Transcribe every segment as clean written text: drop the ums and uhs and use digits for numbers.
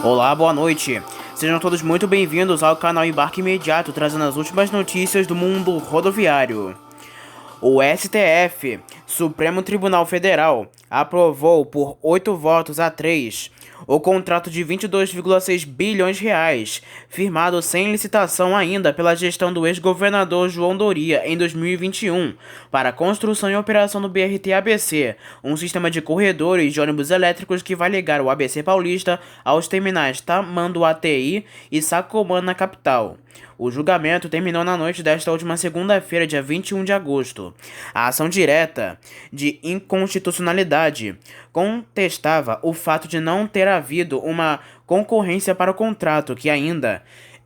Olá, boa noite. Sejam todos muito bem-vindos ao canal Embarque Imediato, trazendo as últimas notícias do mundo rodoviário. O STF, Supremo Tribunal Federal, aprovou por 8 votos a 3 o contrato de 22,6 bilhões de reais, firmado sem licitação ainda pela gestão do ex-governador João Doria em 2021, para a construção e operação do BRT-ABC, um sistema de corredores de ônibus elétricos que vai ligar o ABC Paulista aos terminais Tamanduateí e Sacomã na capital. O julgamento terminou na noite desta última segunda-feira, dia 21 de agosto. A ação direta de inconstitucionalidade contestava o fato de não ter havido uma concorrência para o contrato, que ainda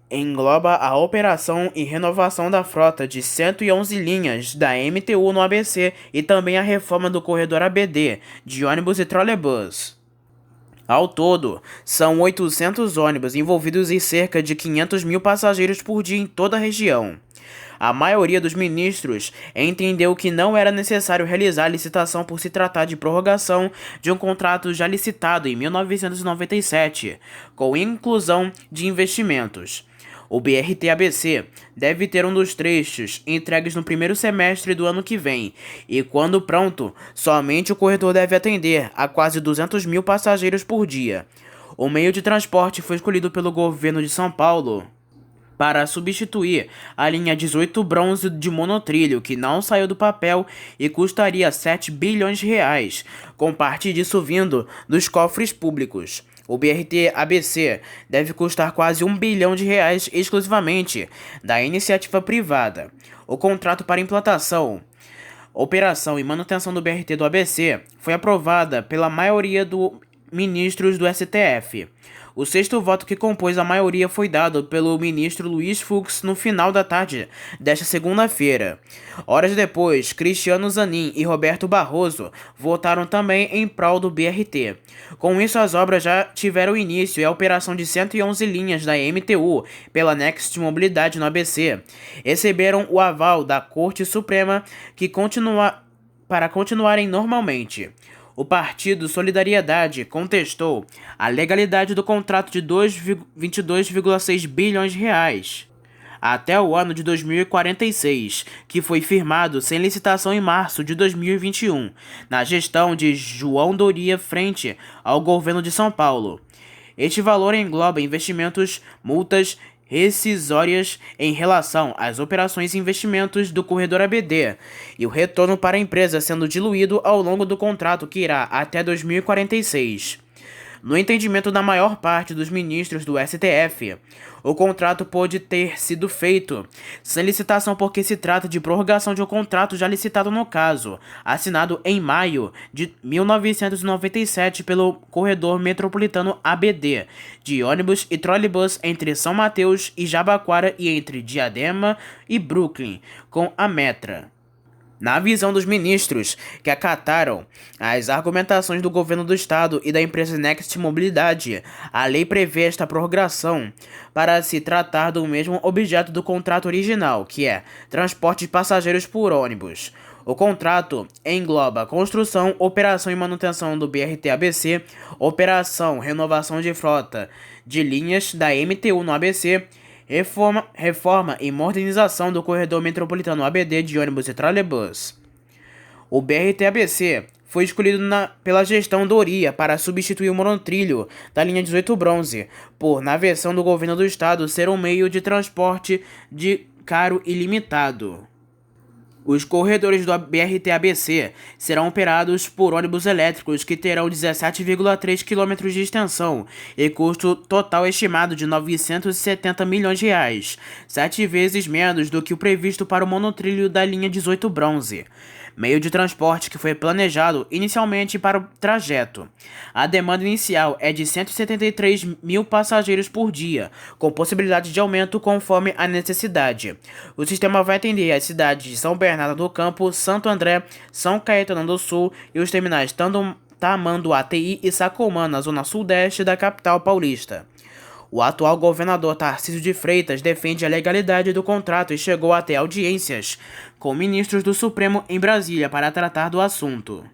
engloba a operação e renovação da frota de 111 linhas da MTU no ABC e também a reforma do corredor ABD de ônibus e trolebus. Ao todo, são 800 ônibus envolvidos e cerca de 500 mil passageiros por dia em toda a região. A maioria dos ministros entendeu que não era necessário realizar a licitação por se tratar de prorrogação de um contrato já licitado em 1997, com inclusão de investimentos. O BRT-ABC deve ter um dos trechos entregues no primeiro semestre do ano que vem, e quando pronto, somente o corredor deve atender a quase 200 mil passageiros por dia. O meio de transporte foi escolhido pelo governo de São Paulo para substituir a linha 18 bronze de monotrilho, que não saiu do papel e custaria 7 bilhões de reais, com parte disso vindo dos cofres públicos. O BRT-ABC deve custar quase 1 bilhão de reais exclusivamente da iniciativa privada. O contrato para implantação, operação e manutenção do BRT do ABC foi aprovada pela maioria dos ministros do STF. O sexto voto que compôs a maioria foi dado pelo ministro Luiz Fux no final da tarde desta segunda-feira. Horas depois, Cristiano Zanin e Roberto Barroso votaram também em prol do BRT. Com isso, as obras já tiveram início e a operação de 111 linhas da MTU pela Next Mobilidade no ABC receberam o aval da Corte Suprema para continuarem normalmente. O Partido Solidariedade contestou a legalidade do contrato de 22,6 bilhões de reais até o ano de 2046, que foi firmado sem licitação em março de 2021, na gestão de João Doria frente ao governo de São Paulo. Este valor engloba investimentos, multas rescisórias em relação às operações e investimentos do corredor ABD e o retorno para a empresa sendo diluído ao longo do contrato que irá até 2046. No entendimento da maior parte dos ministros do STF, o contrato pode ter sido feito sem licitação porque se trata de prorrogação de um contrato já licitado no caso, assinado em maio de 1997 pelo Corredor Metropolitano ABD, de ônibus e trolebus entre São Mateus e Jabaquara e entre Diadema e Brooklyn, com a Metra. Na visão dos ministros, que acataram as argumentações do governo do estado e da empresa Next Mobilidade, a lei prevê esta prorrogação para se tratar do mesmo objeto do contrato original, que é transporte de passageiros por ônibus. O contrato engloba construção, operação e manutenção do BRT-ABC, operação, renovação de frota de linhas da MTU no ABC, reforma e modernização do corredor metropolitano ABD de ônibus e trolebus. O BRT-ABC foi escolhido pela gestão Doria para substituir o monotrilho da linha 18 bronze, por, na versão do governo do estado, ser um meio de transporte de caro e limitado. Os corredores do BRT-ABC serão operados por ônibus elétricos que terão 17,3 km de extensão e custo total estimado de 970 milhões de reais, 7 vezes menos do que o previsto para o monotrilho da linha 18 bronze, meio de transporte que foi planejado inicialmente para o trajeto. A demanda inicial é de 173 mil passageiros por dia, com possibilidade de aumento conforme a necessidade. O sistema vai atender as cidades de São Bernardo do Campo, Santo André, São Caetano do Sul e os terminais Tamanduateí e Sacomã, na zona sudeste da capital paulista. O atual governador Tarcísio de Freitas defende a legalidade do contrato e chegou até audiências com ministros do Supremo em Brasília para tratar do assunto.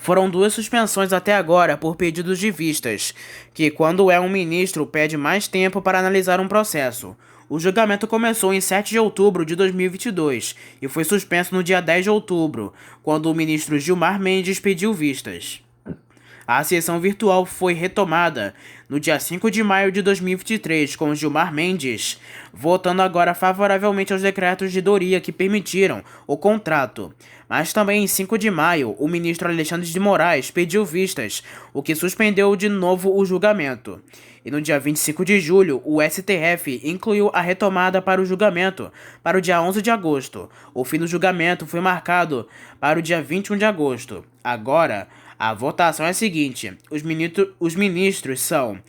Foram 2 suspensões até agora por pedidos de vistas, que quando um ministro pede mais tempo para analisar um processo. O julgamento começou em 7 de outubro de 2022 e foi suspenso no dia 10 de outubro, quando o ministro Gilmar Mendes pediu vistas. A sessão virtual foi retomada no dia 5 de maio de 2023, com Gilmar Mendes votando agora favoravelmente aos decretos de Doria que permitiram o contrato. Mas também em 5 de maio, o ministro Alexandre de Moraes pediu vistas, o que suspendeu de novo o julgamento. E no dia 25 de julho, o STF incluiu a retomada para o julgamento para o dia 11 de agosto. O fim do julgamento foi marcado para o dia 21 de agosto. Agora, a votação é a seguinte: os ministros são: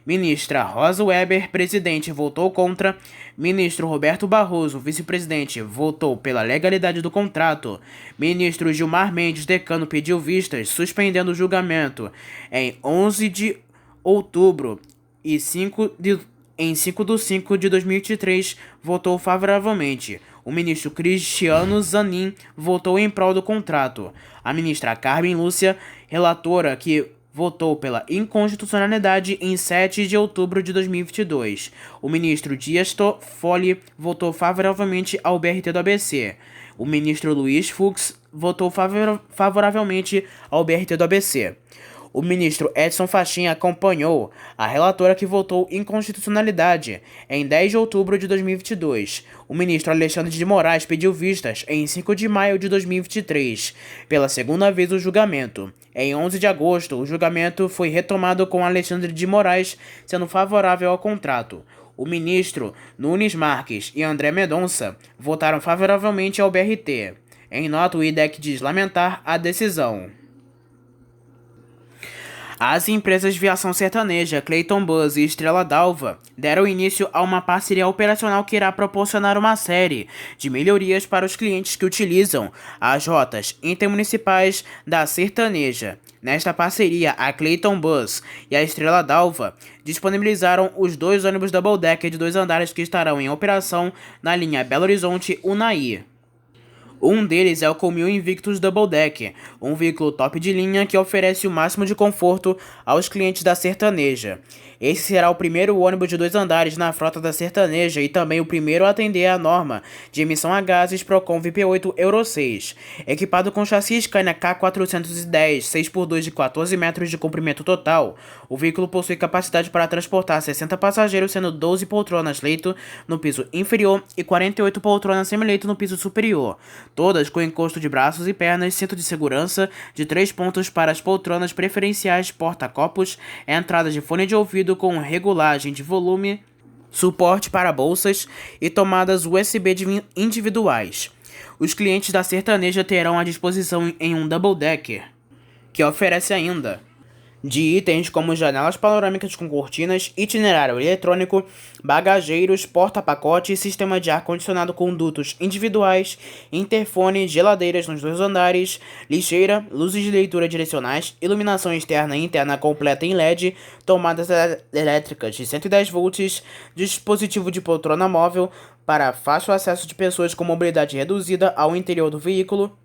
ministra Rosa Weber, presidente, votou contra; ministro Roberto Barroso, vice-presidente, votou pela legalidade do contrato; ministro Gilmar Mendes, decano, pediu vistas, suspendendo o julgamento em 11 de outubro e em 5 de 5 de 2023, votou favoravelmente. O ministro Cristiano Zanin votou em prol do contrato. A ministra Carmen Lúcia, relatora, que votou pela inconstitucionalidade em 7 de outubro de 2022. O ministro Dias Toffoli votou favoravelmente ao BRT do ABC. O ministro Luiz Fux votou favoravelmente ao BRT do ABC. O ministro Edson Fachin acompanhou a relatora que votou inconstitucionalidade em 10 de outubro de 2022. O ministro Alexandre de Moraes pediu vistas em 5 de maio de 2023, pela segunda vez o julgamento. Em 11 de agosto, o julgamento foi retomado com Alexandre de Moraes sendo favorável ao contrato. O ministro Nunes Marques e André Mendonça votaram favoravelmente ao BRT. Em nota, o IDEC diz lamentar a decisão. As empresas de viação sertaneja Clayton Bus e Estrela d'Alva deram início a uma parceria operacional que irá proporcionar uma série de melhorias para os clientes que utilizam as rotas intermunicipais da sertaneja. Nesta parceria, a Clayton Bus e a Estrela d'Alva disponibilizaram os 2 ônibus Double Decker de 2 andares que estarão em operação na linha Belo Horizonte-Unai. Um deles é o Comil Invictus Double Deck, um veículo top de linha que oferece o máximo de conforto aos clientes da sertaneja. Esse será o primeiro ônibus de 2 andares na frota da sertaneja e também o primeiro a atender à norma de emissão a gases Procon VIP8 Euro 6. Equipado com chassi Scania K410 6x2 de 14 metros de comprimento total, o veículo possui capacidade para transportar 60 passageiros, sendo 12 poltronas leito no piso inferior e 48 poltronas semileito no piso superior, todas com encosto de braços e pernas, cinto de segurança de 3 pontos para as poltronas preferenciais, porta-copos, entrada de fone de ouvido com regulagem de volume, suporte para bolsas e tomadas USB individuais. Os clientes da sertaneja terão à disposição em um double decker, que oferece ainda de itens como janelas panorâmicas com cortinas, itinerário eletrônico, bagageiros, porta-pacote, sistema de ar-condicionado com dutos individuais, interfone, geladeiras nos 2 andares, lixeira, luzes de leitura direcionais, iluminação externa e interna completa em LED, tomadas elétricas de 110 volts, dispositivo de poltrona móvel para fácil acesso de pessoas com mobilidade reduzida ao interior do veículo,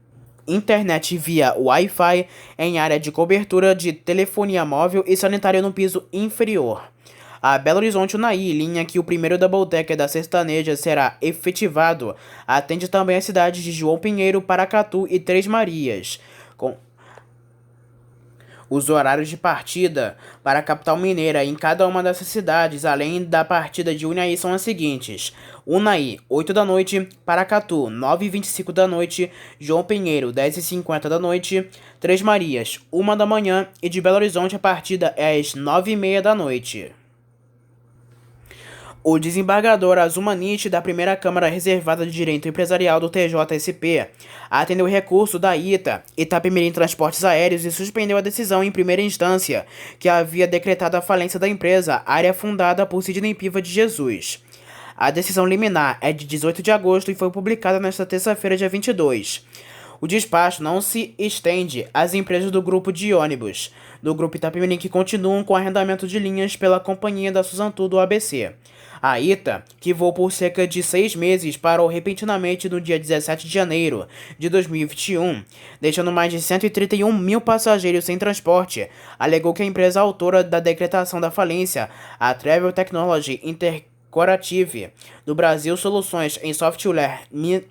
internet via Wi-Fi em área de cobertura de telefonia móvel e sanitário no piso inferior. A Belo Horizonte-Unai, linha que o primeiro double decker da sertaneja será efetivado, atende também as cidades de João Pinheiro, Paracatu e Três Marias. Os horários de partida para a capital mineira em cada uma dessas cidades, além da partida de Unai, são as seguintes: Unai, 8 da noite, Paracatu, 9h25 da noite, João Pinheiro, 10h50 da noite, Três Marias, 1 da manhã e de Belo Horizonte a partida é às 9h30 da noite. O desembargador Azumanite, da primeira Câmara Reservada de Direito Empresarial do TJSP, atendeu o recurso da Itapemirim Transportes Aéreos e suspendeu a decisão em primeira instância, que havia decretado a falência da empresa, área fundada por Sidney Piva de Jesus. A decisão liminar é de 18 de agosto e foi publicada nesta terça-feira, dia 22. O despacho não se estende às empresas do grupo de ônibus do Grupo Itapemirim que continuam com arrendamento de linhas pela Companhia da Suzantu do ABC. A ITA, que voou por cerca de 6 meses, parou repentinamente no dia 17 de janeiro de 2021, deixando mais de 131 mil passageiros sem transporte, alegou que a empresa autora da decretação da falência, a Travel Technology Intercorative do Brasil Soluções em Software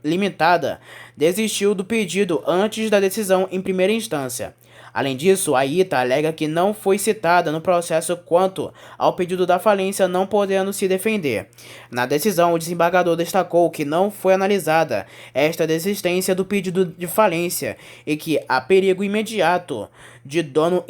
Limitada, desistiu do pedido antes da decisão em primeira instância. Além disso, a ITA alega que não foi citada no processo quanto ao pedido da falência, não podendo se defender. Na decisão, o desembargador destacou que não foi analisada esta desistência do pedido de falência e que há perigo imediato de dano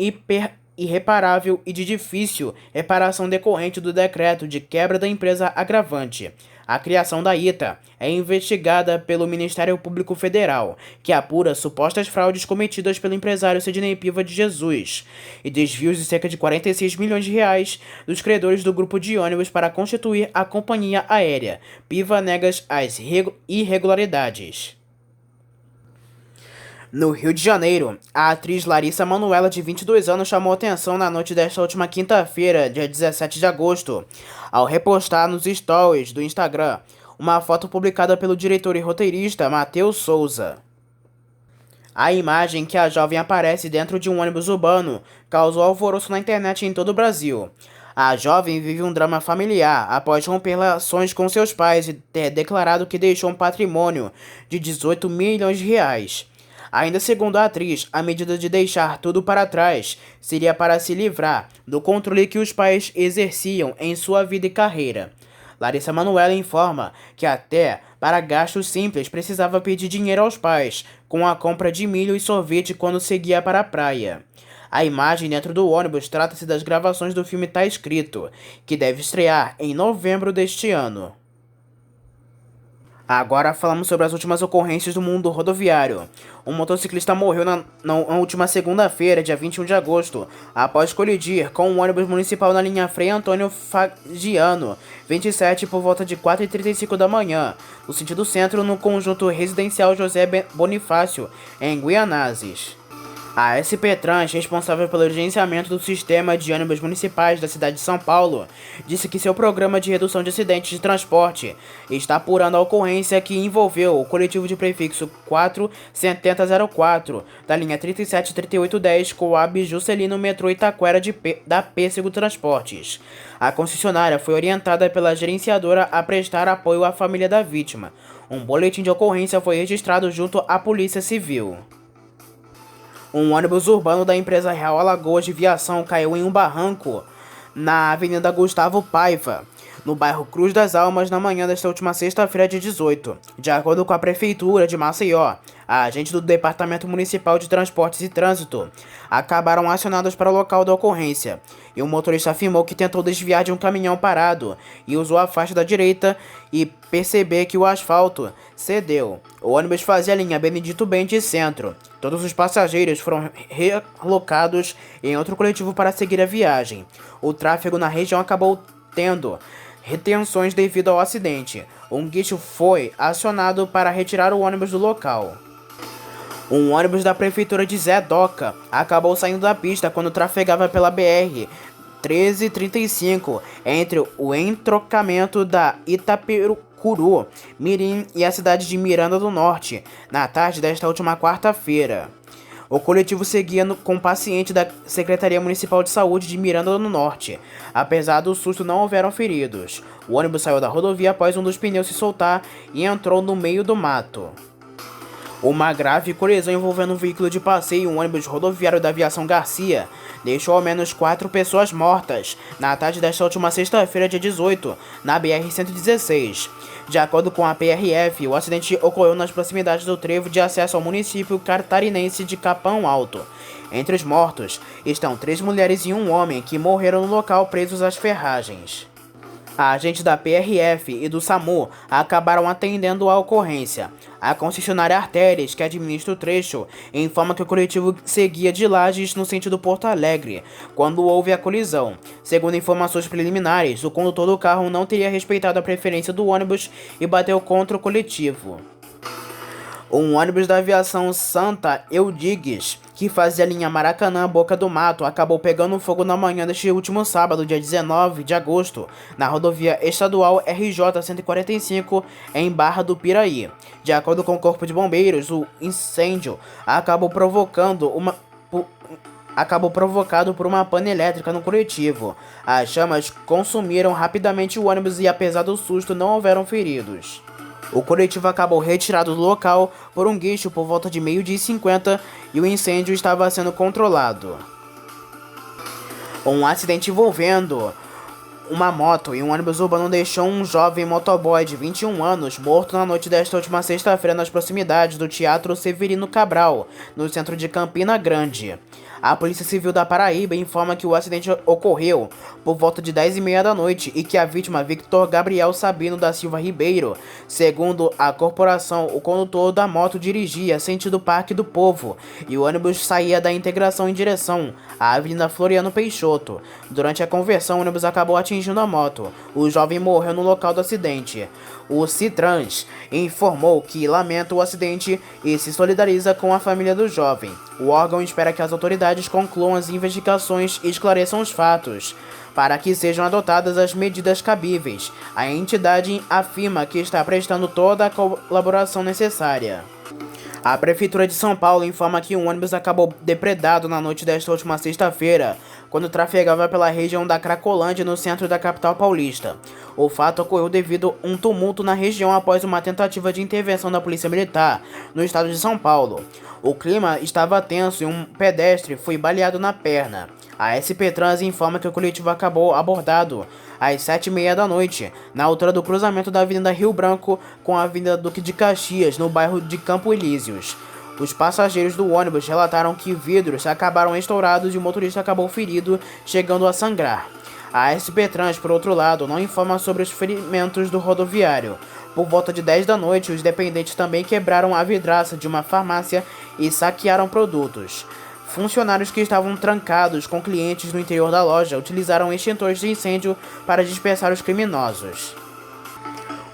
irreparável e de difícil reparação decorrente do decreto de quebra da empresa agravante. A criação da ITA é investigada pelo Ministério Público Federal, que apura supostas fraudes cometidas pelo empresário Sidney Piva de Jesus e desvios de cerca de 46 milhões de reais dos credores do grupo de ônibus para constituir a companhia aérea. Piva nega as irregularidades. No Rio de Janeiro, a atriz Larissa Manoela, de 22 anos, chamou atenção na noite desta última quinta-feira, dia 17 de agosto, ao repostar nos stories do Instagram uma foto publicada pelo diretor e roteirista Matheus Souza. A imagem que a jovem aparece dentro de um ônibus urbano causou alvoroço na internet em todo o Brasil. A jovem vive um drama familiar após romper relações com seus pais e ter declarado que deixou um patrimônio de 18 milhões de reais. Ainda segundo a atriz, a medida de deixar tudo para trás seria para se livrar do controle que os pais exerciam em sua vida e carreira. Larissa Manoela informa que até para gastos simples precisava pedir dinheiro aos pais, com a compra de milho e sorvete quando seguia para a praia. A imagem dentro do ônibus trata-se das gravações do filme Tá Escrito, que deve estrear em novembro deste ano. Agora falamos sobre as últimas ocorrências do mundo rodoviário. Um motociclista morreu na última segunda-feira, dia 21 de agosto, após colidir com um ônibus municipal na linha Frei Antônio Fagiano, 27, por volta de 4h35 da manhã, no sentido centro, no conjunto residencial José Bonifácio, em Guianazes. A SP Trans, responsável pelo gerenciamento do sistema de ônibus municipais da cidade de São Paulo, disse que seu programa de redução de acidentes de transporte está apurando a ocorrência que envolveu o coletivo de prefixo 47004 da linha 373810 Coab Juscelino Metrô Itaquera da Pêssego Transportes. A concessionária foi orientada pela gerenciadora a prestar apoio à família da vítima. Um boletim de ocorrência foi registrado junto à Polícia Civil. Um ônibus urbano da empresa Real Alagoas de Viação caiu em um barranco na Avenida Gustavo Paiva, no bairro Cruz das Almas, na manhã desta última sexta-feira, dia 18. De acordo com a Prefeitura de Maceió, a agente do Departamento Municipal de Transportes e Trânsito acabaram acionados para o local da ocorrência, e o motorista afirmou que tentou desviar de um caminhão parado e usou a faixa da direita e perceber que o asfalto cedeu. O ônibus fazia a linha Benedito Bentes Centro. Todos os passageiros foram relocados em outro coletivo para seguir a viagem. O tráfego na região acabou tendo retenções devido ao acidente. Um guincho foi acionado para retirar o ônibus do local. Um ônibus da prefeitura de Zé Doca acabou saindo da pista quando trafegava pela BR 1335 entre o entrocamento da Itaperucuru Mirim e a cidade de Miranda do Norte, na tarde desta última quarta-feira. O coletivo seguia com o paciente da Secretaria Municipal de Saúde de Miranda do Norte. Apesar do susto, não houveram feridos. O ônibus saiu da rodovia após um dos pneus se soltar e entrou no meio do mato. Uma grave colisão envolvendo um veículo de passeio e um ônibus rodoviário da Aviação Garcia deixou ao menos 4 pessoas mortas na tarde desta última sexta-feira, dia 18, na BR-116. De acordo com a PRF, o acidente ocorreu nas proximidades do trevo de acesso ao município catarinense de Capão Alto. Entre os mortos estão 3 mulheres e um homem que morreram no local presos às ferragens. Agentes da PRF e do SAMU acabaram atendendo a ocorrência. A concessionária Artérias, que administra o trecho, informa que o coletivo seguia de Lages no sentido Porto Alegre, quando houve a colisão. Segundo informações preliminares, o condutor do carro não teria respeitado a preferência do ônibus e bateu contra o coletivo. Um ônibus da aviação Santa Eudigues, que fazia a linha Maracanã-Boca do Mato, acabou pegando fogo na manhã deste último sábado, dia 19 de agosto, na rodovia estadual RJ-145, em Barra do Piraí. De acordo com o Corpo de Bombeiros, o incêndio acabou provocado por uma pane elétrica no coletivo. As chamas consumiram rapidamente o ônibus e, apesar do susto, não houveram feridos. O coletivo acabou retirado do local por um guincho por volta de 12h50 e o incêndio estava sendo controlado. Um acidente envolvendo uma moto e um ônibus urbano deixou um jovem motoboy de 21 anos morto na noite desta última sexta-feira nas proximidades do Teatro Severino Cabral, no centro de Campina Grande. A Polícia Civil da Paraíba informa que o acidente ocorreu por volta de 10h30 da noite e que a vítima, Victor Gabriel Sabino da Silva Ribeiro, segundo a corporação, o condutor da moto dirigia sentido Parque do Povo e o ônibus saía da Integração em direção à Avenida Floriano Peixoto. Durante a conversão, o ônibus acabou atingindo a moto. O jovem morreu no local do acidente. O Citrans informou que lamenta o acidente e se solidariza com a família do jovem. O órgão espera que as autoridades concluam as investigações e esclareçam os fatos, para que sejam adotadas as medidas cabíveis. A entidade afirma que está prestando toda a colaboração necessária. A Prefeitura de São Paulo informa que um ônibus acabou depredado na noite desta última sexta-feira, quando trafegava pela região da Cracolândia, no centro da capital paulista. O fato ocorreu devido a um tumulto na região após uma tentativa de intervenção da Polícia Militar no estado de São Paulo. O clima estava tenso e um pedestre foi baleado na perna. A SP Trans informa que o coletivo acabou abordado às 7h30 da noite, na altura do cruzamento da Avenida Rio Branco com a Avenida Duque de Caxias, no bairro de Campo Elíseos. Os passageiros do ônibus relataram que vidros acabaram estourados e o motorista acabou ferido, chegando a sangrar. A SP Trans, por outro lado, não informa sobre os ferimentos do rodoviário. Por volta de 10 da noite, os dependentes também quebraram a vidraça de uma farmácia e saquearam produtos. Funcionários que estavam trancados com clientes no interior da loja utilizaram extintores de incêndio para dispersar os criminosos.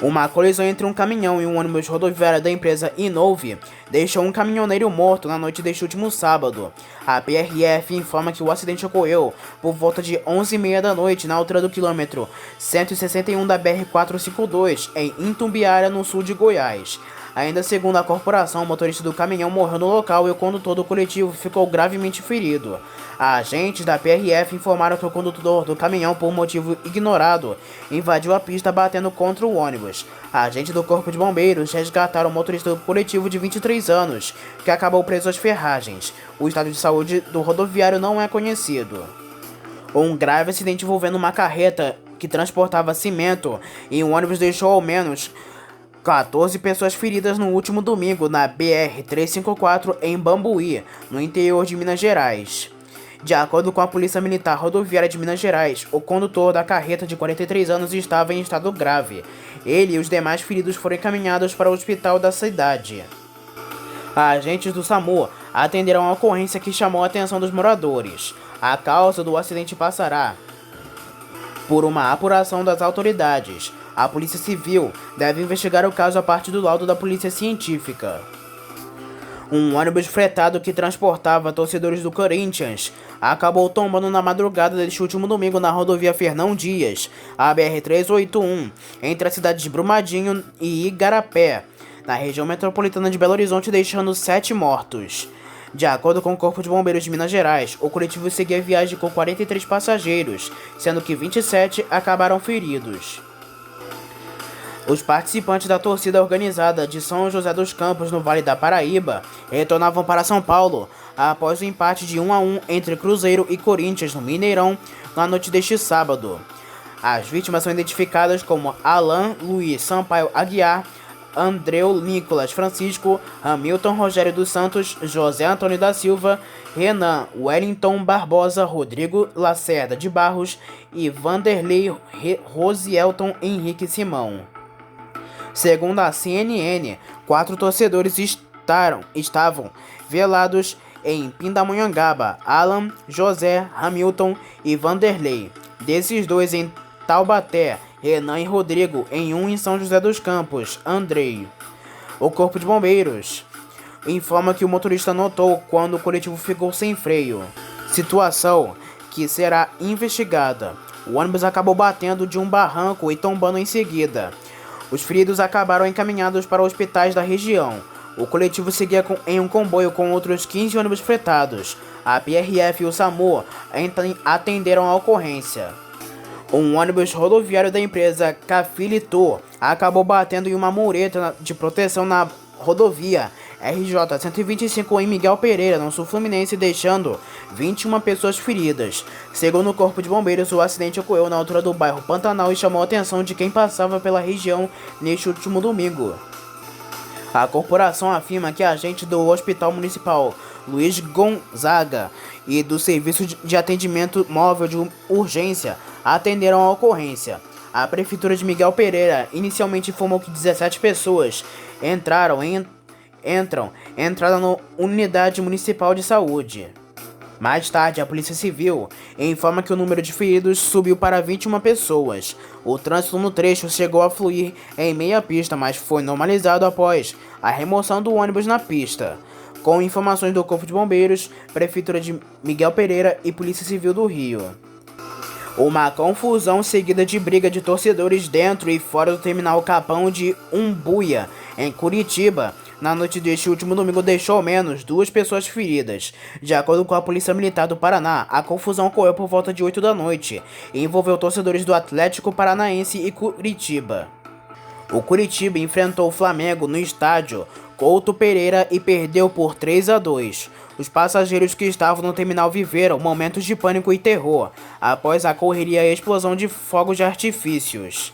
Uma colisão entre um caminhão e um ônibus rodoviário da empresa Inove deixou um caminhoneiro morto na noite deste último sábado. A PRF informa que o acidente ocorreu por volta de 11h30 da noite na altura do quilômetro 161 da BR-452, em Itumbiara, no sul de Goiás. Ainda segundo a corporação, o motorista do caminhão morreu no local e o condutor do coletivo ficou gravemente ferido. Agentes da PRF informaram que o condutor do caminhão, por motivo ignorado, invadiu a pista batendo contra o ônibus. Agentes do Corpo de Bombeiros resgataram o motorista do coletivo de 23 anos, que acabou preso às ferragens. O estado de saúde do rodoviário não é conhecido. Um grave acidente envolvendo uma carreta que transportava cimento e um ônibus deixou ao menos 14 pessoas feridas no último domingo na BR-354 em Bambuí, no interior de Minas Gerais. De acordo com a Polícia Militar Rodoviária de Minas Gerais, o condutor da carreta de 43 anos estava em estado grave. Ele e os demais feridos foram encaminhados para o hospital da cidade. Agentes do SAMU atenderam a ocorrência que chamou a atenção dos moradores. A causa do acidente passará por uma apuração das autoridades. A Polícia Civil deve investigar o caso a partir do laudo da Polícia Científica. Um ônibus fretado que transportava torcedores do Corinthians acabou tombando na madrugada deste último domingo na rodovia Fernão Dias, a BR-381, entre as cidades de Brumadinho e Igarapé, na região metropolitana de Belo Horizonte, deixando 7 mortos. De acordo com o Corpo de Bombeiros de Minas Gerais, o coletivo seguia a viagem com 43 passageiros, sendo que 27 acabaram feridos. Os participantes da torcida organizada de São José dos Campos, no Vale da Paraíba, retornavam para São Paulo após o empate de 1-1 entre Cruzeiro e Corinthians no Mineirão na noite deste sábado. As vítimas são identificadas como Alan Luiz Sampaio Aguiar, Andreu Nicolas Francisco, Hamilton Rogério dos Santos, José Antônio da Silva, Renan Wellington Barbosa, Rodrigo Lacerda de Barros e Vanderlei Rosielton Henrique Simão. Segundo a CNN, 4 torcedores estavam velados em Pindamonhangaba: Alan, José, Hamilton e Vanderlei. Desses 2 em Taubaté, Renan e Rodrigo, em um em São José dos Campos, Andrei. O Corpo de Bombeiros informa que o motorista notou quando o coletivo ficou sem freio, situação que será investigada. O ônibus acabou batendo de um barranco e tombando em seguida. Os feridos acabaram encaminhados para hospitais da região. O coletivo seguia em um comboio com outros 15 ônibus fretados. A PRF e o SAMU atenderam a ocorrência. Um ônibus rodoviário da empresa Cafilito acabou batendo em uma mureta de proteção na rodovia RJ 125 em Miguel Pereira, no sul fluminense, deixando 21 pessoas feridas. Segundo o Corpo de Bombeiros, o acidente ocorreu na altura do bairro Pantanal e chamou a atenção de quem passava pela região neste último domingo. A corporação afirma que agentes do Hospital Municipal Luiz Gonzaga e do Serviço de Atendimento Móvel de Urgência atenderam a ocorrência. A Prefeitura de Miguel Pereira inicialmente informou que 17 pessoas entraram na Unidade Municipal de Saúde. Mais tarde, a Polícia Civil informa que o número de feridos subiu para 21 pessoas. O trânsito no trecho chegou a fluir em meia pista, mas foi normalizado após a remoção do ônibus na pista. Com informações do Corpo de Bombeiros, Prefeitura de Miguel Pereira e Polícia Civil do Rio. Uma confusão seguida de briga de torcedores dentro e fora do terminal Capão de Umbuia, em Curitiba, na noite deste último domingo, deixou ao menos 2 pessoas feridas. De acordo com a Polícia Militar do Paraná, a confusão ocorreu por volta de 8 da noite e envolveu torcedores do Atlético Paranaense e Curitiba. O Curitiba enfrentou o Flamengo no estádio Couto Pereira e perdeu por 3-2. Os passageiros que estavam no terminal viveram momentos de pânico e terror após a correria e a explosão de fogos de artifícios.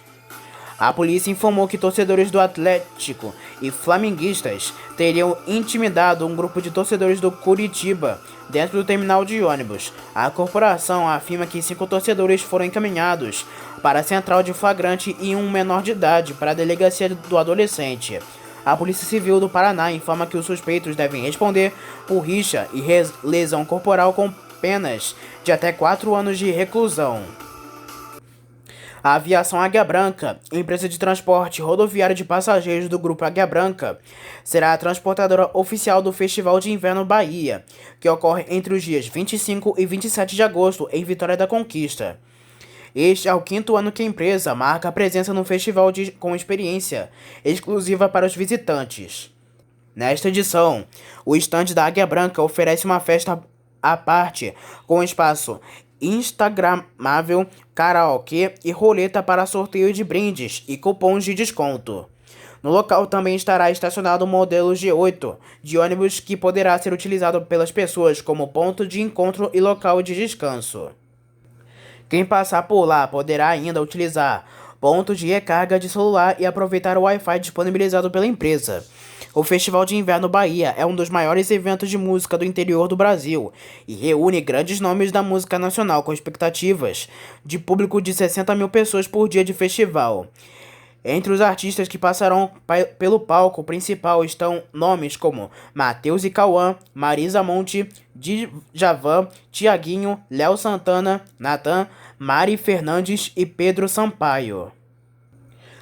A polícia informou que torcedores do Atlético e flamenguistas teriam intimidado um grupo de torcedores do Curitiba dentro do terminal de ônibus. A corporação afirma que 5 torcedores foram encaminhados para a central de flagrante e um menor de idade para a delegacia do adolescente. A Polícia Civil do Paraná informa que os suspeitos devem responder por rixa e lesão corporal com penas de até 4 anos de reclusão. A Aviação Águia Branca, empresa de transporte rodoviário de passageiros do Grupo Águia Branca, será a transportadora oficial do Festival de Inverno Bahia, que ocorre entre os dias 25 e 27 de agosto em Vitória da Conquista. Este é o 5º ano que a empresa marca a presença no festival com experiência exclusiva para os visitantes. Nesta edição, o estande da Águia Branca oferece uma festa à parte com espaço instagramável, karaokê e roleta para sorteio de brindes e cupons de desconto. No local também estará estacionado o modelo G8 de ônibus que poderá ser utilizado pelas pessoas como ponto de encontro e local de descanso. Quem passar por lá poderá ainda utilizar pontos de recarga de celular e aproveitar o Wi-Fi disponibilizado pela empresa. O Festival de Inverno Bahia é um dos maiores eventos de música do interior do Brasil e reúne grandes nomes da música nacional com expectativas de público de 60 mil pessoas por dia de festival. Entre os artistas que passarão pelo palco principal estão nomes como Matheus e Cauã, Marisa Monte, Djavan, Tiaguinho, Léo Santana, Natan, Mari Fernandes e Pedro Sampaio.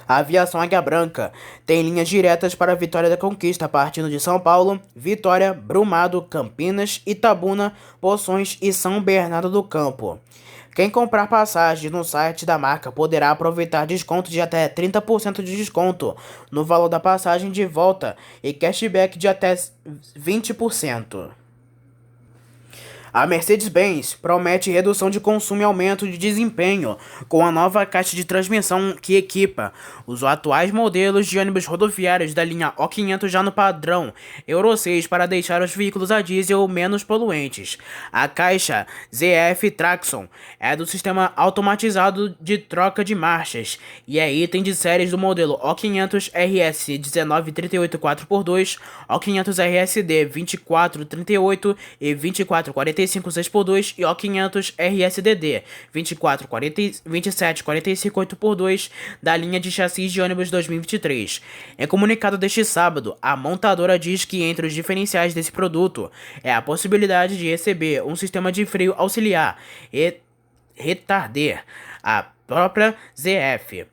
A Aviação Águia Branca tem linhas diretas para Vitória da Conquista, partindo de São Paulo, Vitória, Brumado, Campinas, Itabuna, Poções e São Bernardo do Campo. Quem comprar passagem no site da marca poderá aproveitar desconto de até 30% de desconto no valor da passagem de volta e cashback de até 20%. A Mercedes-Benz promete redução de consumo e aumento de desempenho com a nova caixa de transmissão que equipa os atuais modelos de ônibus rodoviários da linha O500 já no padrão Euro 6 para deixar os veículos a diesel menos poluentes. A caixa ZF Traction é do sistema automatizado de troca de marchas e é item de séries do modelo O500 RS 1938 4x2, O500 RSD 2438 e 2445 6x2 e O500 RSDD 2745 8x2 da linha de chassis de ônibus 2023. Em comunicado deste sábado, a montadora diz que entre os diferenciais desse produto é a possibilidade de receber um sistema de freio auxiliar e retarder a própria ZF.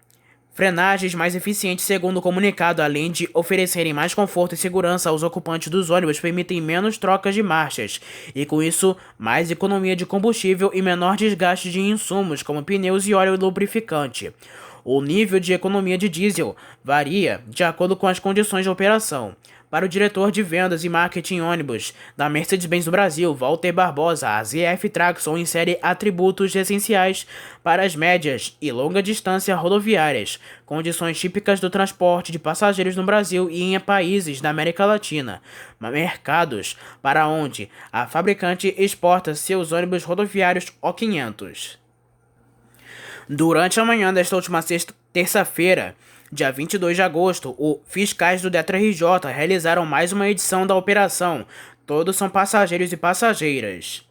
frenagens mais eficientes segundo o comunicado, além de oferecerem mais conforto e segurança aos ocupantes dos ônibus, permitem menos trocas de marchas e, com isso, mais economia de combustível e menor desgaste de insumos como pneus e óleo lubrificante. O nível de economia de diesel varia de acordo com as condições de operação. Para o diretor de vendas e marketing ônibus da Mercedes-Benz do Brasil, Walter Barbosa, a ZF Traction insere atributos essenciais para as médias e longa distância rodoviárias, condições típicas do transporte de passageiros no Brasil e em países da América Latina, mercados para onde a fabricante exporta seus ônibus rodoviários O500. Durante a manhã desta última terça-feira, dia 22 de agosto, os fiscais do DETRA-RJ realizaram mais uma edição da operação Todos são passageiros e passageiras.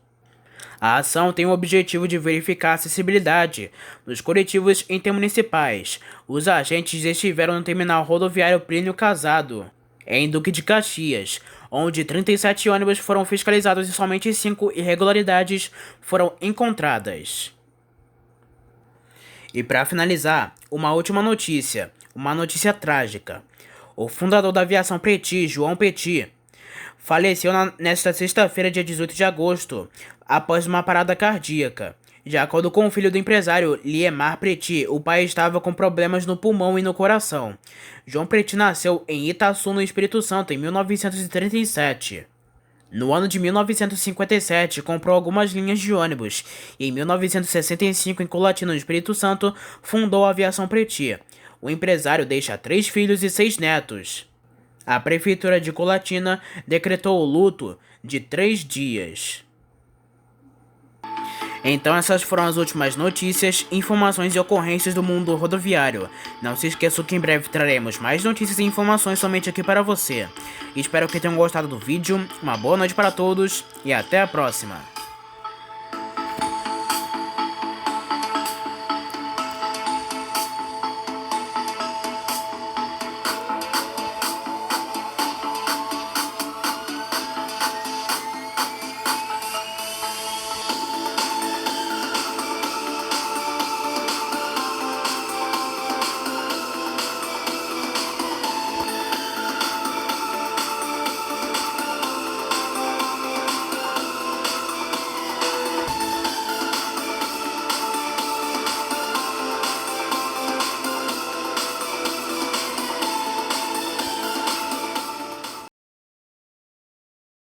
A ação tem o objetivo de verificar a acessibilidade nos coletivos intermunicipais. Os agentes estiveram no terminal rodoviário Plínio Casado, em Duque de Caxias, onde 37 ônibus foram fiscalizados e somente 5 irregularidades foram encontradas. E para finalizar, uma última notícia, uma notícia trágica. O fundador da aviação Petit, João Petit, faleceu nesta sexta-feira, dia 18 de agosto, após uma parada cardíaca. De acordo com o filho do empresário Liemar Petit, o pai estava com problemas no pulmão e no coração. João Petit nasceu em Itaçu, no Espírito Santo, em 1937. No ano de 1957, comprou algumas linhas de ônibus e em 1965, em Colatina, no Espírito Santo, fundou a Aviação Petit. O empresário deixa 3 filhos e 6 netos. A prefeitura de Colatina decretou o luto de 3 dias. Então essas foram as últimas notícias, informações e ocorrências do mundo rodoviário. Não se esqueça que em breve traremos mais notícias e informações somente aqui para você. Espero que tenham gostado do vídeo, uma boa noite para todos e até a próxima.